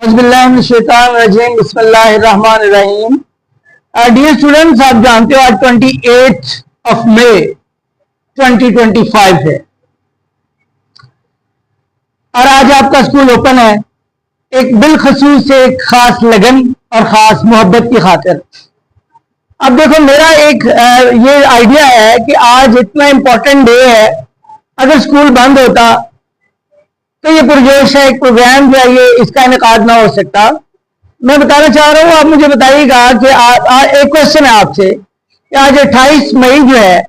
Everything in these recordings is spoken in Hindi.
बिस्मिल्लाहिर्रहमानिर्रहीम। डियर स्टूडेंट्स, आप जानते हो आज 28 मई 2025 है और आज आपका स्कूल ओपन है। एक बिलखसूस एक खास लगन और खास मोहब्बत की खातिर। अब देखो, मेरा एक ये आइडिया है कि आज इतना इंपॉर्टेंट डे है, अगर स्कूल बंद होता तो ये पुरजोश है एक प्रोग्राम जो है ये इसका इनेकाद ना हो सकता। मैं बताना चाह रहा हूँ, आप मुझे बताइएगा कि एक क्वेश्चन है आपसे कि आज 28 मई जो है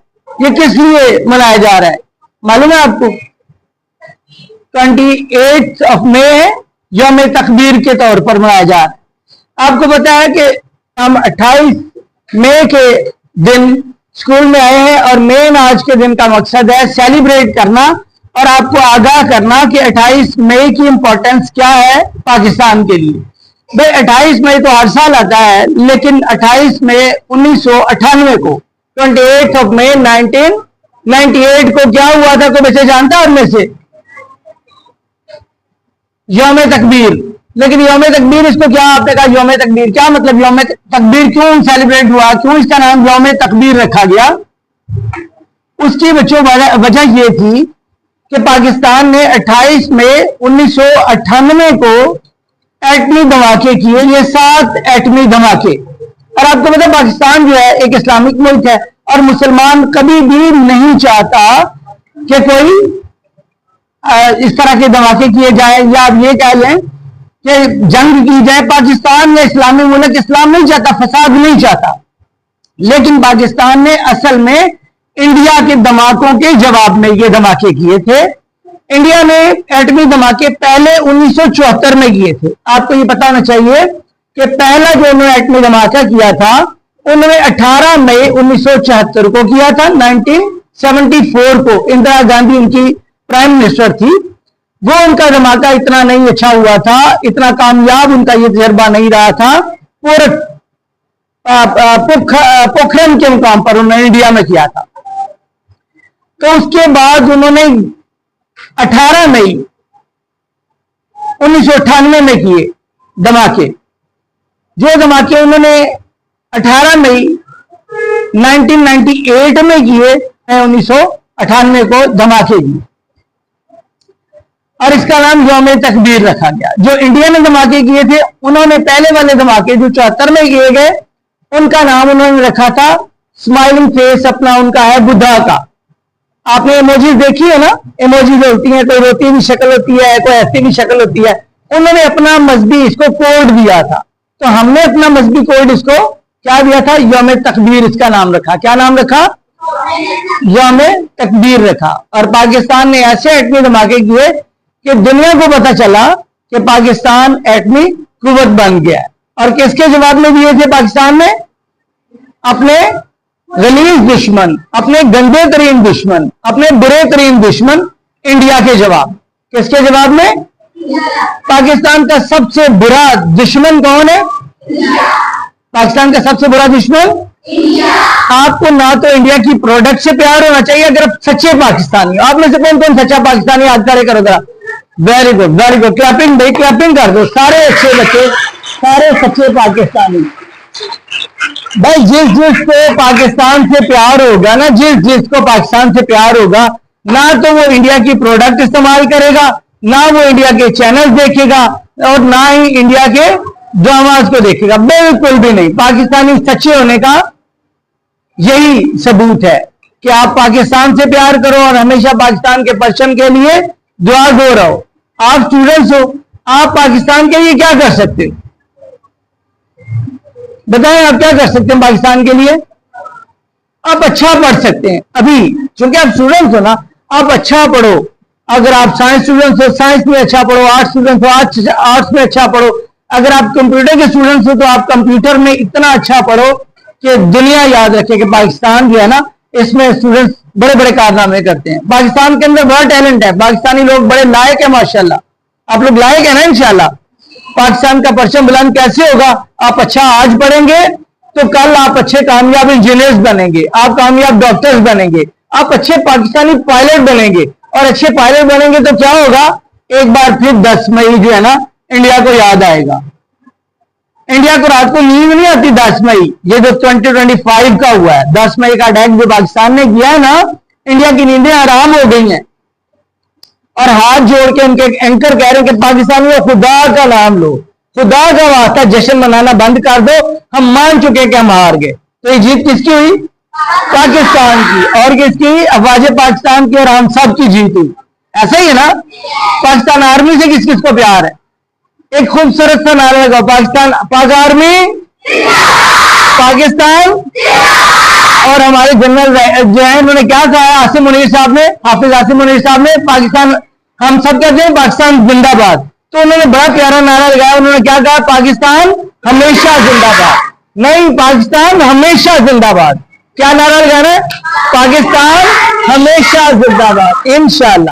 ये किस लिए मनाया जा रहा है, मालूम है आपको? 28 मई है, यौम तकबीर के तौर पर मनाया जा रहा है। आपको पता है कि हम 28 मई के दिन स्कूल में आए हैं और मेन आज के दिन का मकसद है सेलिब्रेट करना और आपको आगाह करना कि 28 मई की इंपॉर्टेंस क्या है पाकिस्तान के लिए। भाई 28 मई तो हर साल आता है, लेकिन 28 मई 1998 को 28 मई 1998 को क्या हुआ था, कोई बच्चे जानता है उनमें से? यौम तकबीर। लेकिन यौम तकबीर इसको क्या, आपने कहा यौम तकबीर क्या मतलब? यौम तकबीर क्यों सेलिब्रेट हुआ, क्यों इसका नाम यौम तकबीर रखा गया? उसकी बच्चों वजह ये थी कि पाकिस्तान ने 28 मई 1998 को एटमी धमाके किए, ये 7 एटमी धमाके। और आपको पता है पाकिस्तान जो है एक इस्लामिक मुल्क है और मुसलमान कभी भी नहीं चाहता कि कोई इस तरह के धमाके किए जाए, या आप ये कह लें कि जंग की जाए। पाकिस्तान या इस्लामी मुल्क इस्लाम नहीं चाहता, फसाद नहीं चाहता, लेकिन पाकिस्तान ने असल में इंडिया के धमाकों के जवाब में ये धमाके किए थे। इंडिया ने एटमी धमाके पहले 1974 में किए थे। आपको ये पता होना चाहिए कि पहला जो उन्होंने एटमी धमाका किया था उन्होंने 18 मई 1974 को किया था। 1974 को इंदिरा गांधी उनकी प्राइम मिनिस्टर थी। वो उनका धमाका इतना नहीं अच्छा हुआ था, इतना कामयाब उनका ये तजर्बा नहीं रहा था। पूरे पोखरण के मुकाम पर उन्होंने इंडिया में किया था। तो उसके बाद उन्होंने 18 मई 1998 में किए धमाके। जो धमाके उन्होंने 18 मई 1998 में किए, 1998 को धमाके किए और इसका नाम यौम तकबीर रखा गया। जो इंडिया ने धमाके किए थे, उन्होंने पहले वाले धमाके जो 74 में किए गए, उनका नाम उन्होंने रखा था स्माइलिंग फेस, अपना उनका है बुद्धा का। आपने इमोजीज देखी है ना, इमोजीज होती हैं, कोई रोती हुई शक्ल होती है, कोई हंसती हुई शक्ल होती है। उन्होंने अपना मजहबी इसको कोड दिया था, तो हमने अपना मजहबी कोड इसको क्या दिया था, यौम तकबीर इसका नाम रखा। क्या नाम रखा? यौम तकबीर रखा। और पाकिस्तान ने ऐसे एटमी धमाके किए कि दुनिया को पता चला कि पाकिस्तान एटमी कुव्वत बन गया। और किसके जवाब में दिए थे पाकिस्तान ने? अपने गलीज दुश्मन, अपने गंदे तरीन दुश्मन, अपने बुरे तरीन दुश्मन इंडिया के जवाब। किसके जवाब में? पाकिस्तान का सबसे बुरा दुश्मन कौन है? पाकिस्तान का सबसे बुरा दुश्मन आपको ना तो इंडिया की प्रोडक्ट से प्यार होना चाहिए अगर आप सच्चे पाकिस्तानी। आप में से कौन कौन सच्चा पाकिस्तानी आज खड़े करो जरा। Very good, very good. Clapping भाई, क्लैपिंग कर दो। सारे अच्छे बच्चे, सारे सच्चे पाकिस्तानी। भाई जिस जिसको पाकिस्तान से प्यार होगा ना, जिस जिसको पाकिस्तान से प्यार होगा, ना तो वो इंडिया की प्रोडक्ट इस्तेमाल करेगा, ना वो इंडिया के चैनल देखेगा और ना ही इंडिया के ड्रामास को देखेगा। बिल्कुल भी नहीं। पाकिस्तानी सच्चे होने का यही सबूत है कि आप पाकिस्तान से प्यार करो और हमेशा पाकिस्तान के परचम के लिए दुआ गो रहो। आप स्टूडेंट्स हो, आप पाकिस्तान के लिए क्या कर सकते हो? बताएं, आप क्या कर सकते हैं पाकिस्तान के लिए? आप अच्छा पढ़ सकते हैं। अभी चूंकि आप स्टूडेंट्स हो ना, आप अच्छा पढ़ो। अगर आप साइंस स्टूडेंट्स हो, साइंस में अच्छा पढ़ो। आर्ट्स स्टूडेंट्स हो, आर्ट्स में अच्छा पढ़ो। अगर आप कंप्यूटर के स्टूडेंट्स हो तो आप कंप्यूटर में इतना अच्छा पढ़ो कि दुनिया याद रखे कि पाकिस्तान जो है ना, इसमें स्टूडेंट्स बड़े बड़े कारनामे करते हैं। पाकिस्तान के अंदर बड़ा टैलेंट है, पाकिस्तानी लोग बड़े लायक है माशाल्लाह। आप लोग लायक है ना इंशाल्लाह। पाकिस्तान का परचम बुलंद कैसे होगा? आप अच्छा आज पढ़ेंगे तो कल आप अच्छे कामयाब इंजीनियर्स बनेंगे, आप कामयाब डॉक्टर्स बनेंगे, आप अच्छे पाकिस्तानी पायलट बनेंगे। और अच्छे पायलट बनेंगे तो क्या होगा? एक बार फिर 10 मई जो है ना, इंडिया को याद आएगा। इंडिया को रात को नींद नहीं आती 10 मई, ये जो 2025 का हुआ है, 10 मई का अटैक जो पाकिस्तान ने किया है ना, इंडिया की नींदें आराम हो गई हैं। और हाथ जोड़ के उनके एंकर कह रहे हैं कि पाकिस्तानियों खुदा का नाम लो, खुदा का वास्ता जश्न मनाना बंद कर दो, हम मान चुके कि हम हार गए। तो ये जीत किसकी हुई? पाकिस्तान की। और किसकी? अफवाज पाकिस्तान की और हम सब की जीत हुई। ऐसा ही है ना? पाकिस्तान आर्मी से किस किस को प्यार है? एक खूबसूरत सा नारा लगाओ, पाकिस्तान, पाक आर्मी, पाकिस्तान। और हमारे जनरल जो है उन्होंने क्या कहा, आसिम मुनीर साहब ने, हाफिज आसिम मुनीर साहब ने, पाकिस्तान हम सब कहते हैं पाकिस्तान जिंदाबाद। तो उन्होंने बड़ा प्यारा नारा लगाया, उन्होंने क्या कहा, पाकिस्तान हमेशा जिंदाबाद। नहीं, पाकिस्तान हमेशा जिंदाबाद। क्या नारा लगाना है? पाकिस्तान हमेशा जिंदाबाद, इंशाअल्लाह।